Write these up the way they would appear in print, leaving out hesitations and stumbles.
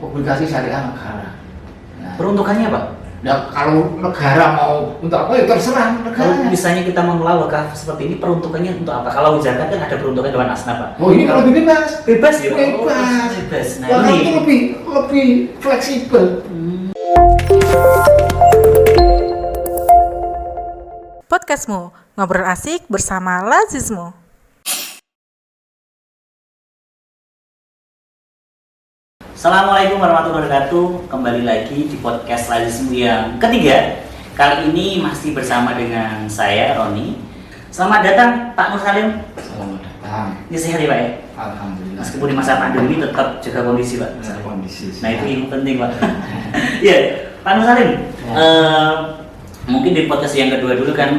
obligasi syariah negara. Nah, Peruntukannya Pak? nah, kalau negara mau untuk apa ya terserah Kalau negaranya. misalnya kita mengelola wakaf seperti ini, peruntukannya untuk apa? Kalau zakat kan ada peruntukan Dewan Asnaf Pak. Oh ini lebih bebas. Bebas ya? Bebas. Bebas. Nah Wakaf ini. itu lebih fleksibel. Podcastmu, ngobrol asik bersama Lazismu. Assalamualaikum warahmatullahi wabarakatuh. Kembali lagi di podcast Lazismu yang ketiga. Kali ini masih bersama dengan saya, Roni. Selamat datang Pak Nur Salim. Selamat datang. Ini sehat ya Pak ya? Alhamdulillah. Meskipun di masa pandemi tetap jaga kondisi Pak. Jaga kondisi. Nah itu yang penting Pak. Iya, Pak Nur Salim. Mungkin di podcast yang kedua dulu kan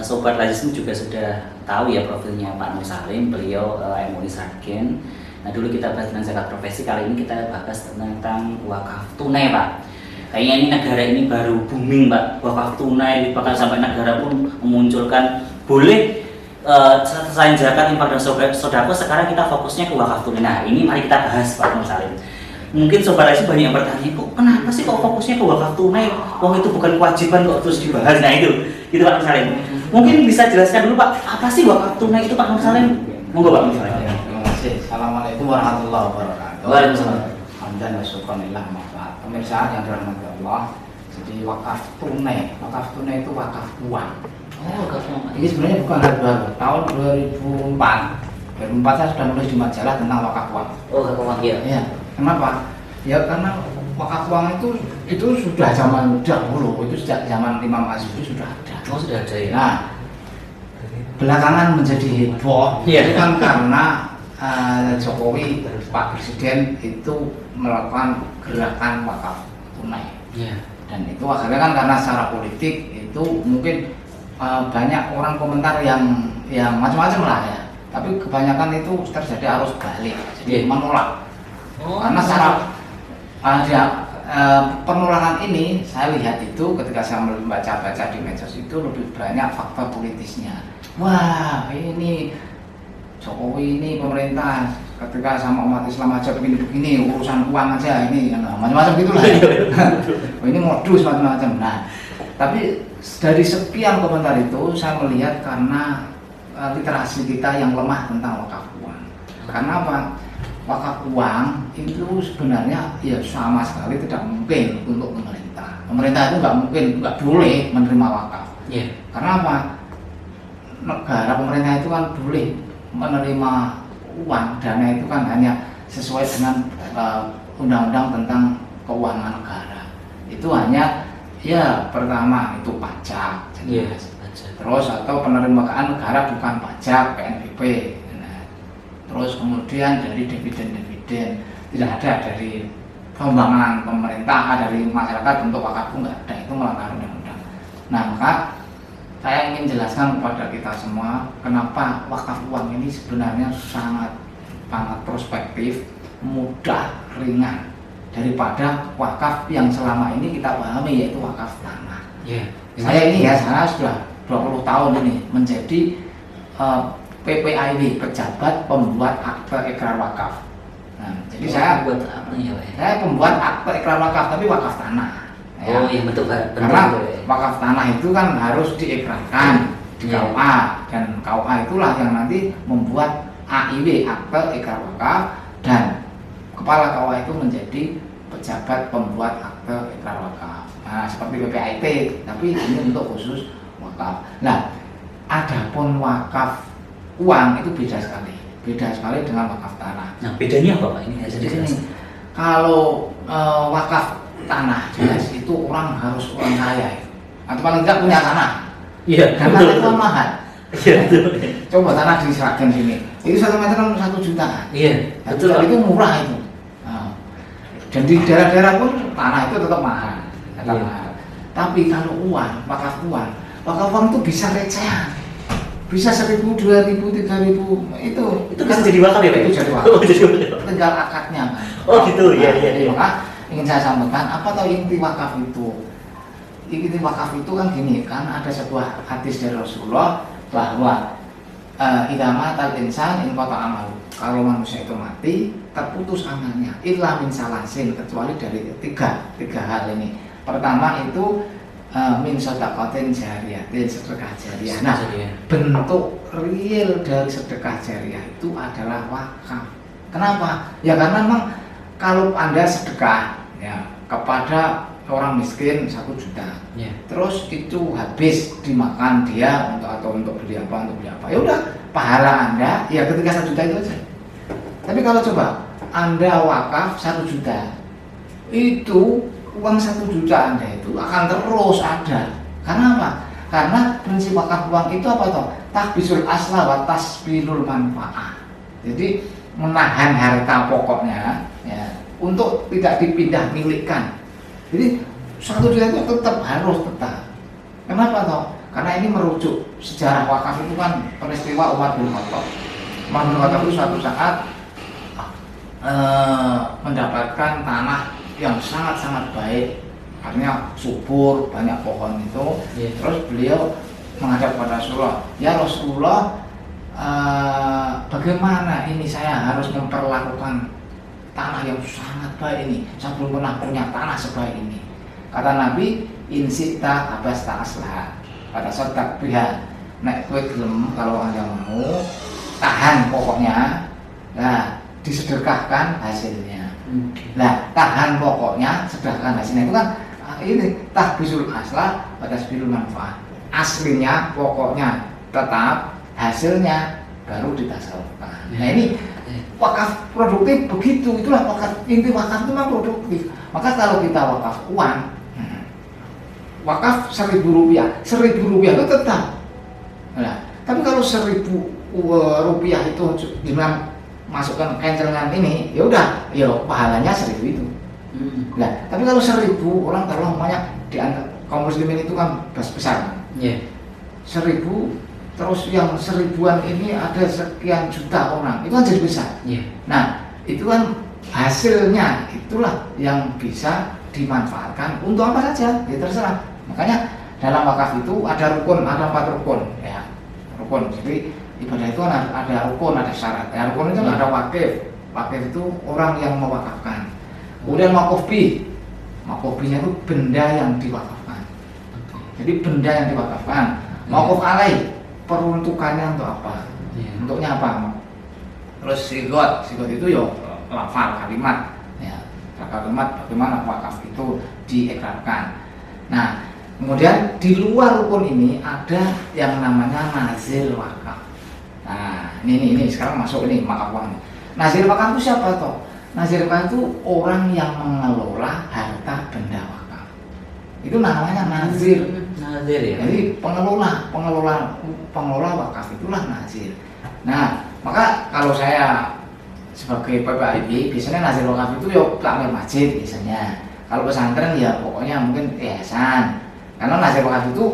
Sobat Lazismu juga sudah tahu ya profilnya Pak Nur Salim. Beliau MUI Sargen. Nah dulu kita bahas tentang zakat profesi, kali ini kita bahas tentang wakaf tunai Pak. Kayaknya ini negara ini baru booming Pak, wakaf tunai, bahkan sampai negara pun memunculkan boleh selain zakat, infak dan sodako, sekarang kita fokusnya ke wakaf tunai. Nah ini mari kita bahas Pak Nur Salim. Mungkin Sobat Lazismu banyak yang bertanya, kok kenapa sih kok fokusnya ke wakaf tunai? Wah itu bukan kewajiban kok terus dibahas. Nah itu Pak Nur Salim. Mungkin bisa jelaskan dulu Pak, apa sih wakaf tunai itu Pak Nur Salim? Monggo Pak Nur Salim. Assalamualaikum warahmatullahi wabarakatuh. Waalaikumsalam. Hamdan wa syukranillah ma'afat. Pemirsa yang dirahmati Allah. Jadi wakaf tunai itu wakaf uang. Oh, wakaf tunai. Ini sebenarnya bukan hal baru. Tahun 2004 saya sudah menulis di majalah tentang wakaf uang. Oh, wakaf uang ya. Ya, kenapa? Ya karena wakaf uang itu sudah zaman dahulu, itu sejak zaman Imam Masyuri sudah ada. Oh, sudah ada ya. Nah, belakangan menjadi heboh Iya. itu kan karena Jokowi Pak Presiden itu melakukan gerakan wakaf tunai. Iya. Dan itu akhirnya kan karena secara politik itu mungkin banyak orang komentar yang macam-macam lah ya. Tapi kebanyakan itu terjadi arus balik, jadi menolak. Oh, Karena secara penolakan ini saya lihat itu ketika saya membaca-baca di medsos itu lebih banyak fakta politisnya. Wah ini Jokowi ini pemerintah ketika sama umat Islam aja begini-begini, urusan uang aja ini macam-macam gitulah. Ini modus macam-macam. Nah, tapi dari sekian komentar itu saya melihat karena literasi kita yang lemah tentang wakaf uang. Karena apa? Wakaf uang itu sebenarnya ya sama sekali tidak mungkin untuk pemerintah. Pemerintah itu nggak boleh menerima wakaf. Iya. Karena apa? Negara pemerintah itu kan boleh menerima uang, dana itu kan hanya sesuai dengan undang-undang tentang keuangan negara. Itu hanya ya pertama itu pajak, Iya. terus atau penerimaan negara bukan pajak PNBP. Nah, terus kemudian dari dividen tidak ada dari pengembangan pemerintah, dari masyarakat untuk wakaf nggak ada, itu melanggar undang-undang. Nah maka saya ingin jelaskan kepada kita semua kenapa wakaf uang ini sebenarnya sangat prospektif, mudah, ringan daripada wakaf yang selama ini kita pahami yaitu wakaf tanah. Iya. Saya sudah 20 tahun ini menjadi PPIW, pejabat pembuat akte ikrar wakaf. Nah, jadi saya buat apa ya Pak? saya pembuat akte ikrar wakaf tapi wakaf tanah. Oh iya betul Pak. Karena wakaf tanah itu kan harus diikrarkan di KUA dan KUA itulah yang nanti membuat AIW akte ikrar wakaf dan kepala KUA itu menjadi pejabat pembuat akte ikrar wakaf. Nah seperti PPIT tapi ini untuk khusus wakaf. Nah adapun wakaf uang itu beda sekali dengan wakaf tanah. Nah bedanya apa Pak? Ini harus Jadi dijelaskan. kalau wakaf tanah jelas itu orang harus orang kaya atau paling tidak punya tanah. Iya. Dan tanah itu kan mahal. Iya betul. Coba tanah di Sragen sini, itu 1 meter kan 1 juta. Iya betul. Itu murah itu. Nah, dan di daerah-daerah pun tanah itu tetap mahal. Iya. Tapi kalau wakaf uang itu bisa recehan. Bisa 1.000, 2.000, 3.000 itu Bisa jadi wakaf ya Pak? Itu jadi wakaf. Oh, jadi wakaf. Tinggal akadnya. Oh gitu. Iya. Maka ingin saya sampaikan apa tahu inti wakaf itu? Inti wakaf itu kan gini, kan ada sebuah hadis dari Rasulullah bahwa idza matal insan in qata amalu. Kalau manusia itu mati, terputus amalnya. Illa min salasin, kecuali dari tiga hal ini. Pertama itu min sedekatin jariyatin, sedekah jariah. Nah, bentuk real dari sedekah jariah itu adalah wakaf. Kenapa? Ya karena memang kalau Anda sedekah ya kepada orang miskin 1 juta, terus itu habis dimakan dia untuk beli apa, ya udah pahala Anda ya ketika 1 juta itu aja. Tapi kalau coba Anda wakaf 1 juta, itu uang 1 juta Anda itu akan terus ada. Karena apa? Karena prinsip wakaf uang itu apa toh? Tahbisul asla wa tasbilul manfaah. Jadi menahan harta pokoknya ya, untuk tidak dipindah milikkan. Jadi 1 juta itu harus tetap. Kenapa toh? Karena ini merujuk sejarah wakaf itu kan peristiwa Umar bin Khattab. Umar bin Khattab itu suatu saat mendapatkan tanah yang sangat-sangat baik, artinya subur, banyak pohon itu. Terus beliau menghadap kepada Rasulullah, ya Rasulullah, bagaimana ini saya harus memperlakukan tanah yang sangat baik ini, saya belum pernah punya tanah sebaik ini. Kata Nabi, insita abas ta'aslah, pada saat takbihah, nek kowe gelem kalau Anda mau tahan pokoknya, nah disedekahkan hasilnya. Nah, tahan pokoknya, sedekahkan hasilnya itu kan ini tahbisul aslah pada tasbilul manfaat. Aslinya pokoknya tetap, hasilnya baru ditasawufkan. Nah ini wakaf produktif begitu, itulah wakaf, inti wakaf itu memang produktif. Maka kalau kita wakaf uang, wakaf 1.000 rupiah, 1.000 rupiah itu tetap. Nah, tapi kalau 1.000 rupiah itu dengan masukkan kencengan ini, ya udah, ya pahalanya 1.000 itu. Nah, tapi kalau 1.000 orang taruh namanya di kaum muslimin itu kan besar. 1.000 terus yang 1.000-an ini ada sekian juta orang, itu kan jadi besar. Nah, itu kan hasilnya itulah yang bisa dimanfaatkan untuk apa saja, ya terserah. Makanya dalam wakaf itu ada rukun, ada 4 rukun ya. Rukun. Jadi ibadah itu ada rukun, ada syarat. Ya, rukun itu ada wakif. Wakif itu orang yang mewakafkan. Kemudian wakuf bi. Wakuf bi-nya itu benda yang diwakafkan. Jadi benda yang diwakafkan. Wakuf alaih, peruntukannya untuk apa? Untuknya apa? Terus sigot itu ya lafal kalimat. Ya, kalimat bagaimana wakaf itu diekrarkan. Nah, kemudian di luar rukun ini ada yang namanya nazir wakaf. Nah, ini sekarang masuk ini wakaf uang. Nazir wakaf itu siapa toh? Nazir wakaf itu orang yang mengelola harta benda wakaf. Itu namanya nazir. Nazir ya. Jadi pengelola wakaf itulah nazir. Nah, maka kalau saya sebagai PPIB biasanya nazir wakaf itu ya takmir masjid biasanya. Kalau pesantren ya pokoknya mungkin yayasan. Karena nazir wakaf itu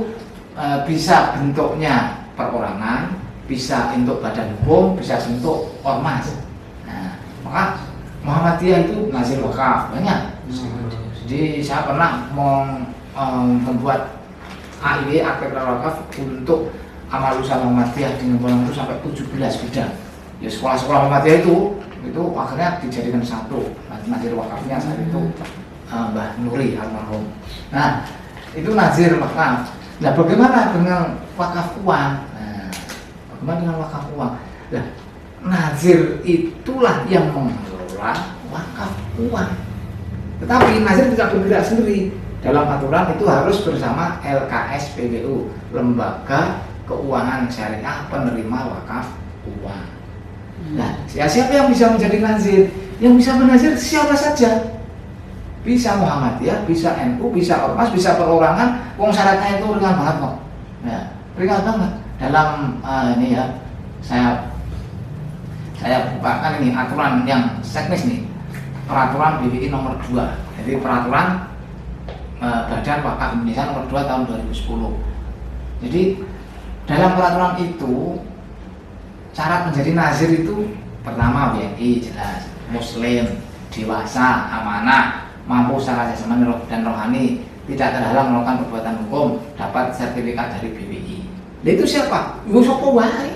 bisa bentuknya perorangan, bisa bentuk badan hukum, bisa bentuk ormas. Nah, maka Muhammadiyah itu nazir wakaf banyak. Jadi saya pernah membuat AIW akte wakaf untuk amal usaha Muhammadiyah di Ngebolong itu sampai 17 bidang. Ya sekolah-sekolah Muhammadiyah itu akhirnya dijadikan satu nazir wakafnya saat itu Mbah Nuri almarhum. Nah, itu nazir wakaf. Nah, bagaimana dengan wakaf uang? Nah, bagaimana dengan wakaf uang? Nah, nazir itulah yang mengelola wakaf uang. Tetapi nazir tidak bergerak sendiri. Dalam aturan itu harus bersama LKSPBU, Lembaga Keuangan Syariah Penerima Wakaf Uang. Nah, siapa yang bisa menjadi nazir? Yang bisa menazir siapa saja. Bisa Muhammadiyah, bisa NU, bisa ormas, bisa perorangan. Wong syaratnya itu ringan banget kok. Ya, ringan banget. Dalam ini ya, saya bukakan ini aturan yang teknis nih. Peraturan BPI nomor 2. Jadi peraturan Badan Wakaf Indonesia nomor 2 tahun 2010. Jadi dalam peraturan itu syarat menjadi nazir itu pertama WNI jelas, Muslim, dewasa, amanah, mampu secara jasmani dan rohani, tidak terhalang melakukan perbuatan hukum, dapat sertifikat dari BPI. Nah, itu siapa? Ibu sopo wae.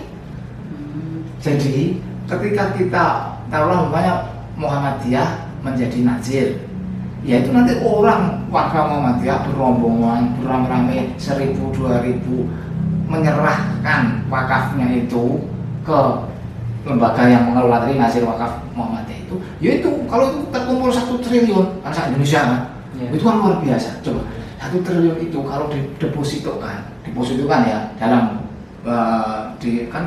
Jadi ketika kita taruhlah umpamanya Muhammadiyah menjadi nazir, ya itu nanti orang warga Muhammadiyah berombongan beramai-ramai 1.000 2.000 menyerahkan wakafnya itu ke lembaga yang mengelola tadi nazir wakaf Muhammadiyah itu, yaitu kalau itu terkumpul 1 triliun kan Indonesia kan, itu kan luar biasa. Coba 1 triliun itu kalau didepositokan ya dalam kan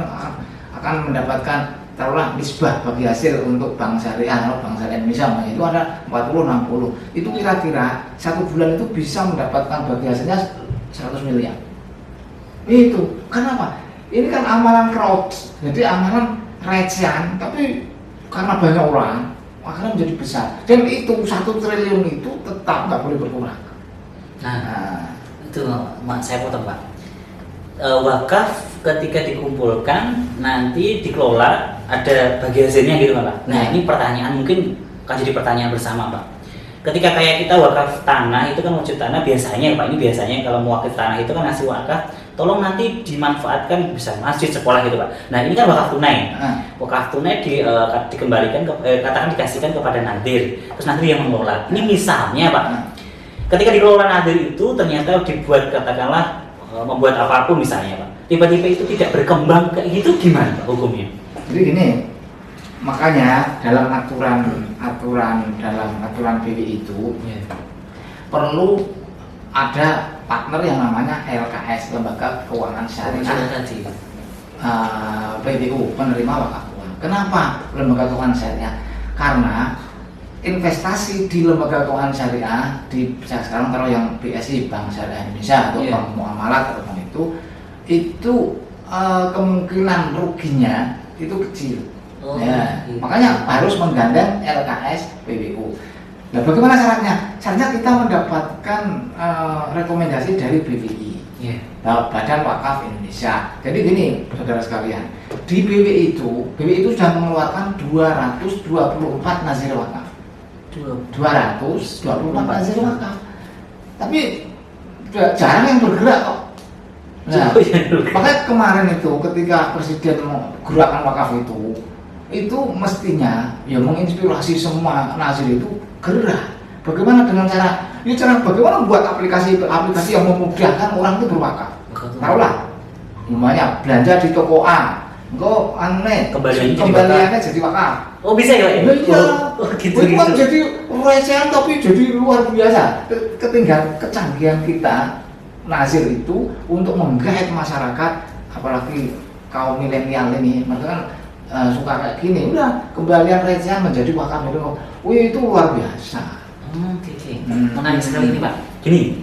akan mendapatkan taruhlah nisbah bagi hasil untuk bank syariah atau bank syariah Indonesia itu ada 40-60, itu kira-kira 1 bulan itu bisa mendapatkan bagi hasilnya 100 miliar. Itu kenapa? Ini kan amalan crowd, jadi amalan recehan, tapi karena banyak orang akhirnya menjadi besar, dan itu 1 triliun itu tetap nggak boleh berkurang. Nah, itu saya potong Pak. Wakaf ketika dikumpulkan nanti dikelola ada bagi hasilnya gitu Pak. Nah ini pertanyaan mungkin akan jadi pertanyaan bersama Pak. Ketika kayak kita wakaf tanah itu kan wujud tanah biasanya Pak, ini biasanya kalau mewakaf tanah itu kan ngasih wakaf, tolong nanti dimanfaatkan bisa masjid, sekolah gitu Pak. Nah ini kan wakaf tunai. Wakaf tunai dikembalikan katakan dikasihkan kepada nadir, terus nadir yang mengelola. Ini misalnya Pak, ketika dikelola nadir itu ternyata dibuat katakanlah membuat apapun misalnya Pak, tiba-tiba itu tidak berkembang kayak gitu, gimana Pak hukumnya? Jadi gini, makanya dalam aturan BWI itu perlu ada partner yang namanya LKS, Lembaga Keuangan Syariah, PBU, penerima wakaf uang. Kenapa Lembaga Keuangan Syariah? Karena investasi di lembaga keuangan syariah di sekarang kalau yang BSI Bank Syariah Indonesia atau Bank Muamalat atau itu kemungkinan ruginya itu kecil. Makanya harus menggandeng LKS PBU. Nah, bagaimana syaratnya? Syaratnya kita mendapatkan rekomendasi dari BWI, Badan Wakaf Indonesia. Jadi gini, saudara sekalian, di BWI itu sudah mengeluarkan 224 nazir wakaf. 224 nazir wakaf. Tapi jarang yang bergerak kok. Nah, makanya kemarin itu ketika Presiden mau gerakan wakaf itu mestinya ya menginspirasi semua nazir itu gerak. Bagaimana dengan bagaimana membuat aplikasi yang memudahkan orang itu berwakaf. Taruhlah, umpamanya belanja di toko A, engko kembaliannya jadi wakaf. Oh bisa ya? Iya. Itu kan jadi recehan tapi jadi luar biasa. Ketinggalan kecanggihan kita nazir itu untuk menggait masyarakat, apalagi kaum milenial ini, mereka kan suka kayak gini, udah kembalian recehan menjadi wakaf itu, wih itu luar biasa. Oke. Menarik sekali ini Pak. Gini,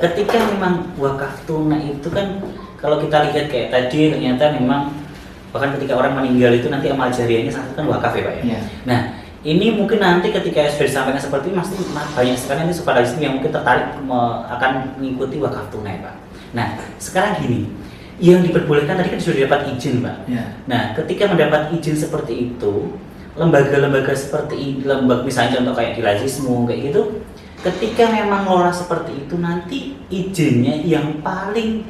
ketika memang wakaf tunai itu kan kalau kita lihat kayak tadi ternyata memang bahkan ketika orang meninggal itu nanti amal jariahnya satu kan wakaf ya Pak ya. Yeah. Nah ini mungkin nanti ketika sudah disampaikan seperti ini, pasti banyak sekali nanti sobat yang mungkin tertarik akan mengikuti wakaf tunai Pak. Nah sekarang gini, yang diperbolehkan tadi kan sudah dapat izin Pak. Yeah. Nah ketika mendapat izin seperti itu, lembaga-lembaga seperti misalnya contoh kayak di Lazismu kayak gitu, ketika memang ngelola seperti itu nanti izinnya yang paling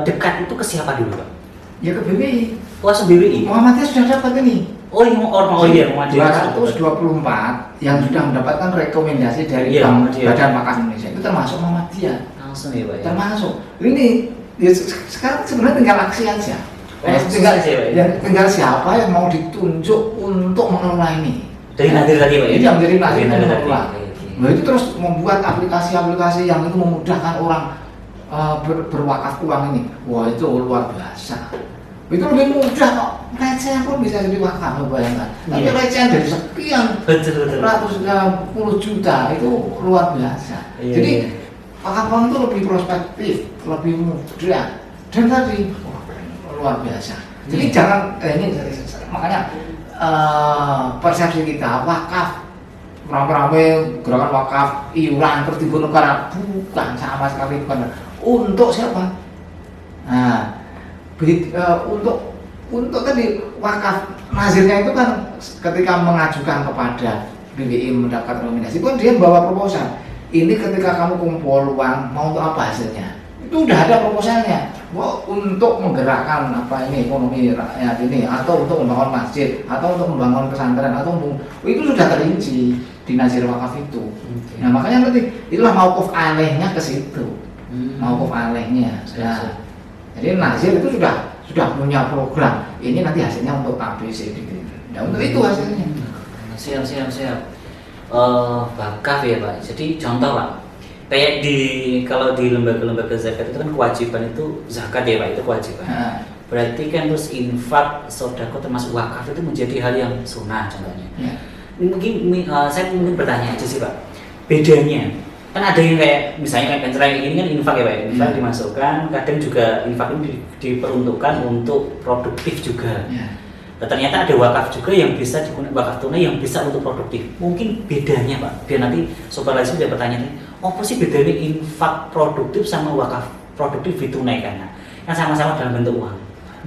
dekat itu ke siapa dulu Pak? Ya ke BWI. Langsung BWI. Muhammadiyah sudah dapat ini. Muhammadiyah 224 yang sudah mendapatkan rekomendasi dari Badan Wakaf Indonesia itu termasuk Muhammadiyah. Langsung ya Pak ya. Termasuk. Ini ya, sekarang sebenarnya tinggal aksi aja. Tinggal siapa yang mau ditunjuk untuk mengelola ini. Dari nadir tadi Pak ya. Ini yang menjadi nadir mengelola. Nah itu terus membuat aplikasi-aplikasi yang itu memudahkan orang berwakaf uang ini. Wah itu luar biasa. Itu lebih mudah kok, recehan pun bisa jadi wakaf, bayangkan. Tapi recehan dari sekian ratus puluh juta itu luar biasa. Jadi wakaf uang itu lebih prospektif, lebih mudah, dan tadi luar biasa. Jadi jangan ini makanya persepsi kita wakaf rame-rame gerakan wakaf iuran terus dibuat negara, bukan sama sekali bukan. Untuk siapa? Nah untuk tadi wakaf nazirnya itu kan ketika mengajukan kepada BWI mendapat rekomendasi kan dia bawa proposal. Ini ketika kamu kumpul uang mau untuk apa hasilnya? Itu udah ada proposalnya. untuk menggerakkan ekonomi rakyat ini, atau untuk membangun masjid, atau untuk membangun pesantren, atau itu sudah terinci di nazir wakaf itu. Nah makanya nanti itulah mauquf alehnya ke situ, mauquf alehnya. Nah, jadi nazir itu sudah punya program. Ini nanti hasilnya untuk ABC gitu. Nah untuk itu hasilnya. Siap. Wakaf ya Pak. Jadi contoh Pak. Kayak kalau di lembaga-lembaga zakat itu kan kewajiban itu zakat ya Pak, itu kewajiban. Berarti kan terus infak, sedekah termasuk wakaf itu menjadi hal yang sunnah contohnya. Mungkin saya bertanya aja sih Pak, bedanya kan ada yang kayak misalnya kayak pencerai ini kan infak ya Pak, infak dimasukkan, kadang juga infak ini diperuntukkan untuk produktif juga. Nah, ternyata ada wakaf juga yang bisa digunakan, wakaf tunai yang bisa untuk produktif. Mungkin bedanya Pak, biar nanti sobat lain sudah pertanyaan, apa sih bedanya infak produktif sama wakaf produktif ditunaikan? Kan sama-sama dalam bentuk uang.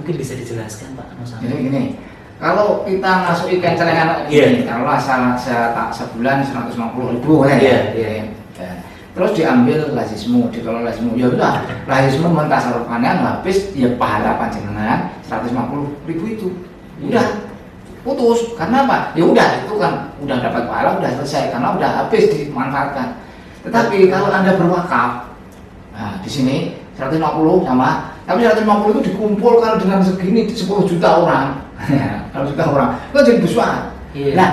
Mungkin bisa dijelaskan Pak Nusa. Jadi gini, kalau kita masuk ikan celengan ini, kalau saya tak sebulan 150.000 ya. Terus diambil lazismu, dikelola lazismu, ya udah, lazismu mentasarufkannya habis ya pahala panjenengan 150.000 itu. Udah putus, karena apa? Ya udah, itu kan udah dapat pahala, udah selesai karena udah habis dimanfaatkan. Tetapi kalau Anda berwakaf, nah di sini 150 sama, tapi 150 itu dikumpulkan dengan segini 10 juta orang. Kalau juta orang, itu jadi besar. Nah,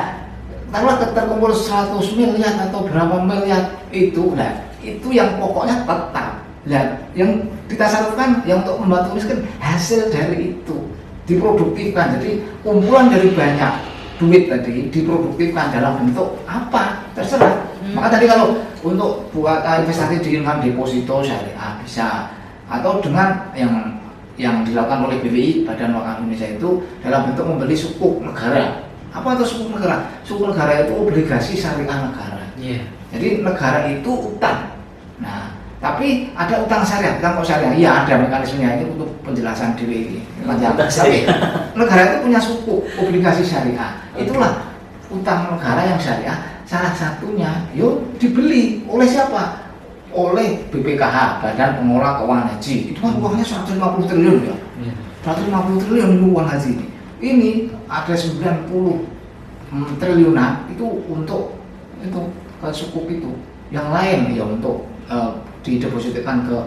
kalau terkumpul 100 miliar atau berapa miliar itu, nah itu yang pokoknya tetap. Nah, yang ditasarufkan yang untuk membantu miskin hasil dari itu diproduktifkan. Jadi kumpulan dari banyak duit tadi diproduktifkan dalam bentuk apa terserah. Maka tadi kalau untuk buat investasi dengan deposito syariah bisa, atau dengan yang dilakukan oleh BWI Badan Wakaf Indonesia itu dalam bentuk membeli sukuk negara. Apa itu sukuk negara? Sukuk negara itu obligasi syariah negara. Jadi negara itu utang. Nah, tapi ada utang syariah, utang kok syariah? Iya, ada mekanismenya, ini untuk penjelasan diri ini. Tapi negara itu punya sukuk obligasi syariah. Itulah utang negara yang syariah. Salah satunya, dibeli oleh siapa? Oleh BPKH, Badan Pengelola Keuangan Haji. Itu kan uangnya 150 triliun ya. 150 triliun itu uang haji ini. Ini ada 90 triliunan itu untuk itu ke sukuk itu. Yang lain ya untuk didepositkan ke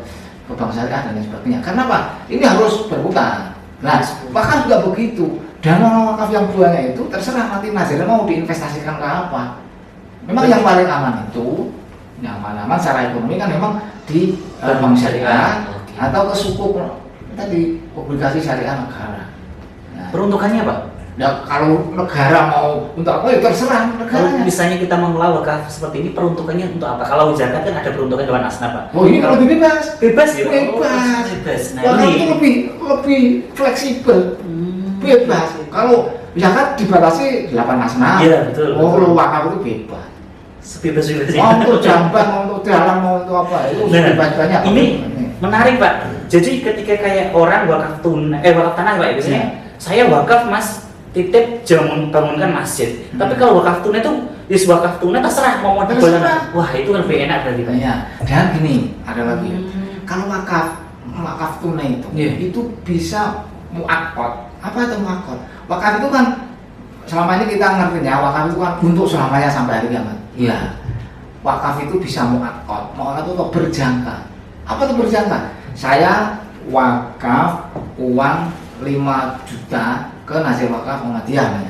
bank syariah dan lain sebagainya. Karena apa? Ini harus berhutang. Nah, bahkan juga begitu. Dana wakaf yang banyak itu terserah nanti nazirnya mau diinvestasikan ke apa. Memang yang paling aman itu, yang aman secara ekonomi kan memang di bank syariah atau ke sukuk tadi obligasi syariah negara. Nah, peruntukannya Pak? Ya kalau negara mau untuk apa ya terserah negaranya. Kalau misalnya kita mengelola wakaf seperti ini, peruntukannya untuk apa? Kalau zakat kan ada peruntukan dewan asnaf Pak. Oh ini kalau lebih bebas. Bebas ya? Bebas. Nah, wakaf itu lebih fleksibel. Bebas. Kalau zakat dibatasi 8 asnaf. Iya betul. Kalau wakaf itu bebas. Sebebas-bebasnya. Mau untuk jamban, mau untuk dalam, mau untuk apa itu bebas-bebasnya. Ini menarik Pak. Jadi ketika kayak orang wakaf tanah Pak ya biasanya. Saya wakaf Mas titip bangunkan masjid. Tapi kalau wakaf tunai itu wakaf tunai terserah mau dijualan. Wah itu kan lebih enak berarti Pak. Ya. Dan gini ada lagi. Kalau wakaf tunai itu bisa mu'aqqad. Apa itu mu'aqqad? Wakaf itu kan selama ini kita ngertinya wakaf itu kan untuk selamanya sampai hari kiamat. Iya. Wakaf itu bisa mu'aqqad. Mu'aqqad itu berjangka. Apa itu berjangka? Saya wakaf uang 5 juta ke Nazir Wakaf Muhammadiyah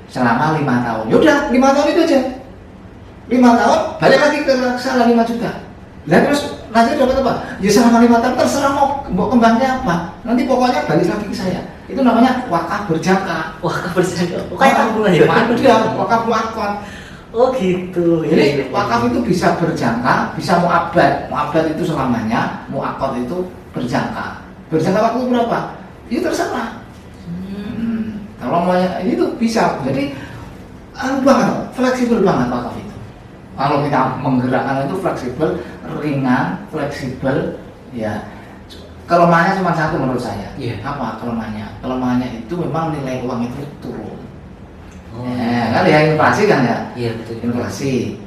selama 5 tahun. Yaudah 5 tahun itu aja. 5 tahun balik lagi ke salah 5 juta. Lah terus Nazir dapat apa? Ya selama 5 tahun terserah mau kembangnya apa. Nanti pokoknya balik lagi ke saya. Itu namanya wakaf berjangka. Wakaf berjangka. Kayak tabungan ya? Iya, wakaf mu'aqqad. Oh gitu. Jadi wakaf itu bisa berjangka, bisa mu'abbad. Mu'abbad itu selamanya, mu'aqqad itu berjangka. Berjangka waktu berapa? Ya terserah. Kalau maunya itu bisa, jadi fleksibel banget wakaf itu. Kalau kita menggerakkan itu fleksibel, ringan, fleksibel, ya. Kelemahannya cuma satu menurut saya. Apa kelemahannya? Kelemahannya itu memang nilai uang itu turun. Kan ya inflasi kan ya. Iya betul. Inflasi.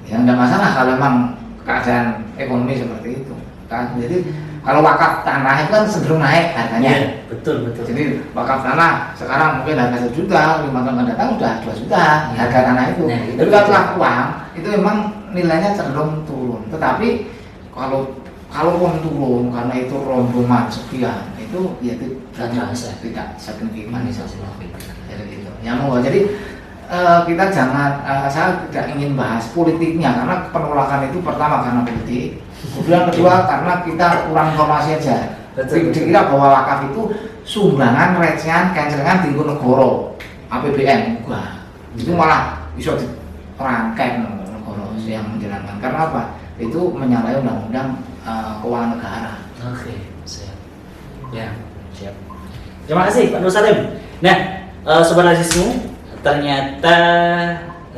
Ya nggak masalah kalau memang keadaan ekonomi seperti itu. Kan jadi Kalau wakaf tanah itu kan cenderung naik harganya. Iya, betul. Jadi wakaf tanah sekarang mungkin harga 1 juta, 5 tahun akan datang udah 2 juta harga tanah itu. Nah, Tapi kalau uang itu memang nilainya cenderung turun. Tetapi kalaupun turun karena itu rombongan sekian itu ya tidak signifikan jadi itu. Ya monggo. Jadi kita jangan saya tidak ingin bahas politiknya karena penolakan itu pertama karena politik, kemudian kedua karena kita kurang informasi aja. Dikira bahwa wakaf itu sumbangan recehan kencengan tinggu negara APBN itu malah bisa dirangkai negara yang menjalankan karena apa? Itu menyalahi undang-undang keuangan negara. Oke, siap. Ya, siap. Terima kasih Pak Nur Salim. Nah, Sobat Lazismu, ternyata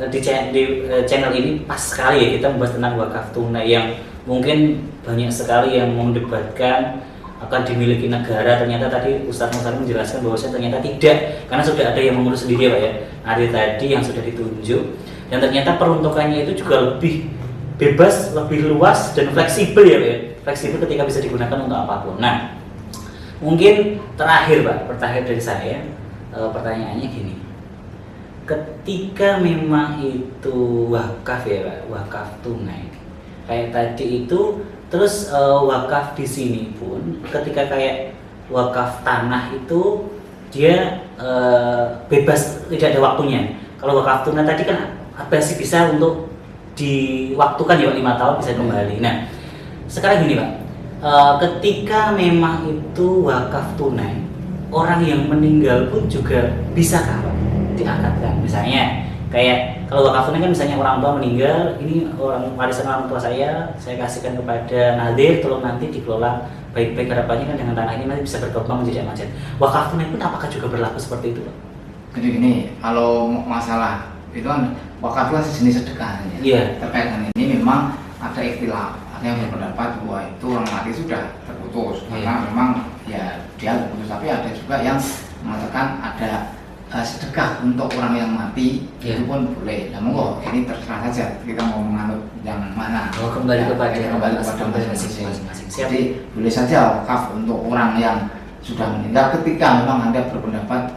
di channel ini pas sekali ya kita membahas tentang wakaf tunai yang mungkin banyak sekali yang mendebatkan akan dimiliki negara. Ternyata tadi Ustadz Nur Salim menjelaskan bahwa ternyata tidak, karena sudah ada yang mengurus sendiri ya Pak ya. Ada tadi yang sudah ditunjuk dan ternyata peruntukannya itu juga lebih bebas, lebih luas dan fleksibel ya Pak ya. Fleksibel ketika bisa digunakan untuk apapun. Nah, mungkin terakhir Pak, pertanyaan dari saya, pertanyaannya gini. Ketika memang itu wakaf ya Pak, wakaf tunai kayak tadi itu, terus wakaf di sini pun ketika kayak wakaf tanah itu dia bebas, tidak ada waktunya. Kalau wakaf tunai tadi kan masih bisa untuk diwaktukan ya Pak, 5 tahun bisa kembali. Nah sekarang gini Pak, ketika memang itu wakaf tunai, orang yang meninggal pun juga bisa Pak diangkatkan. Misalnya kayak kalau wakaf tunai kan misalnya orang tua meninggal, ini warisan orang tua saya kasihkan kepada Nadir, tolong nanti dikelola baik-baik, harapannya kan dengan tanah ini nanti bisa berkembang menjadi masjid. Wakaf tunai pun apakah juga berlaku seperti itu Pak? Jadi gini, kalau masalah itu kan wakaf itu kan sejenis sedekah ya. Iya. Terkait dengan ini memang ada ikhtilaf, ada yang berpendapat bahwa itu orang mati sudah terputus karena memang ya dia terputus, tapi ada juga yang mengatakan ada sedekah untuk orang yang mati itu pun boleh. Nah monggo, ini terserah saja kita mau menganut yang mana. Kembali kepada masing-masing. Jadi boleh saja wakaf untuk orang yang sudah meninggal ketika memang Anda berpendapat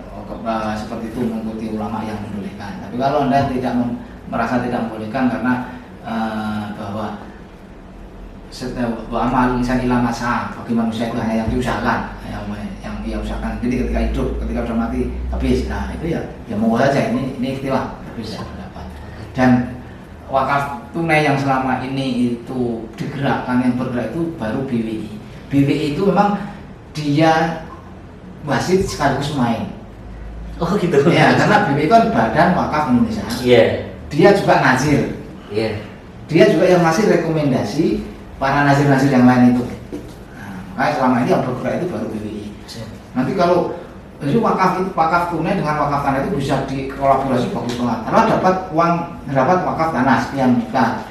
seperti itu mengikuti ulama yang membolehkan. Tapi kalau Anda tidak merasa tidak membolehkan karena bahwa amal insan ila masa, bagi manusia itu hanya yang diusahakan, yang ia usahakan. Jadi ketika hidup, ketika sudah mati habis. Nah itu ya mau saja, ini ikhtilaf bisa pendapat. Dan wakaf tunai yang selama ini itu digerakkan, yang bergerak itu baru BWI. BWI itu memang dia wasit sekaligus main. Oh gitu. Ya, karena BWI kan Badan Wakaf Indonesia. Iya. Dia juga nazir. Iya. Dia juga yang ngasih rekomendasi para nazir-nazir yang lain itu. Nah, makanya selama ini yang bergerak itu baru BWI. Nanti kalau jadi wakaf tunai dengan wakaf tanah itu bisa dikolaborasi bagus banget. Karena dapat wakaf tanah sekian juta.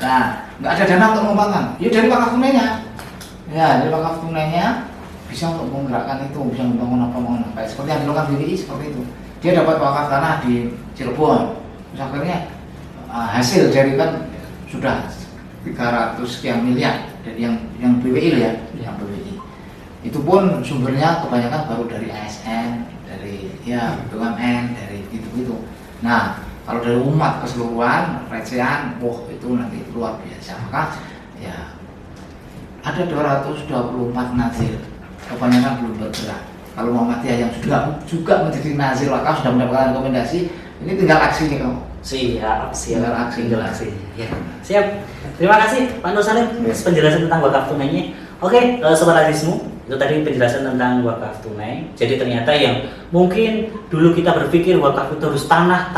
Nah, nggak ada dana untuk mengembangkan. Ya dari wakaf tunainya. Ya, dari wakaf tunainya bisa untuk menggerakkan itu, bisa membangun apa. Seperti yang dilakukan BWI seperti itu. Dia dapat wakaf tanah di Cirebon. Terus akhirnya hasil dari kan sudah 300 sekian miliar dari yang BWI ya, yang BWI. Itu pun sumbernya kebanyakan baru dari ASN, dari BUMN, dari gitu-gitu. Nah, kalau dari umat keseluruhan, recehan, itu nanti luar biasa. Maka ya ada 224 nazir, kebanyakan belum bergerak. Kalau Muhammadiyah yang sudah juga menjadi nazir wakaf, sudah mendapatkan rekomendasi, ini tinggal aksi nih kamu. Siap. Tinggal aksi. Ya. Siap. Terima kasih Pak Nur Salim atas penjelasan tentang wakaf tunainya. Oke, Sobat Lazismu, itu tadi penjelasan tentang wakaf tunai. Jadi ternyata yang mungkin dulu kita berpikir wakaf itu harus tanah.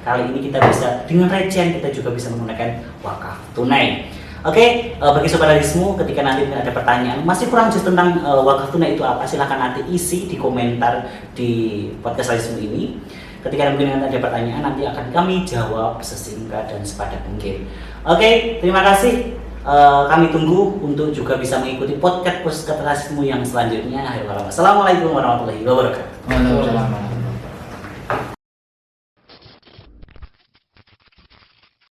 Kali ini kita bisa dengan recehan kita juga bisa menggunakan wakaf tunai. Oke, bagi Sobat Lazismu, ketika nanti ada pertanyaan masih kurang jelas tentang wakaf tunai itu apa, silahkan nanti isi di komentar di podcast Lazismu ini. Ketika mungkin ada pertanyaan, nanti akan kami jawab sesingkat dan sepadat mungkin. Oke, terima kasih. Kami tunggu untuk juga bisa mengikuti podcast Lazismu yang selanjutnya. Assalamualaikum warahmatullahi wabarakatuh. Waalaikumsalam.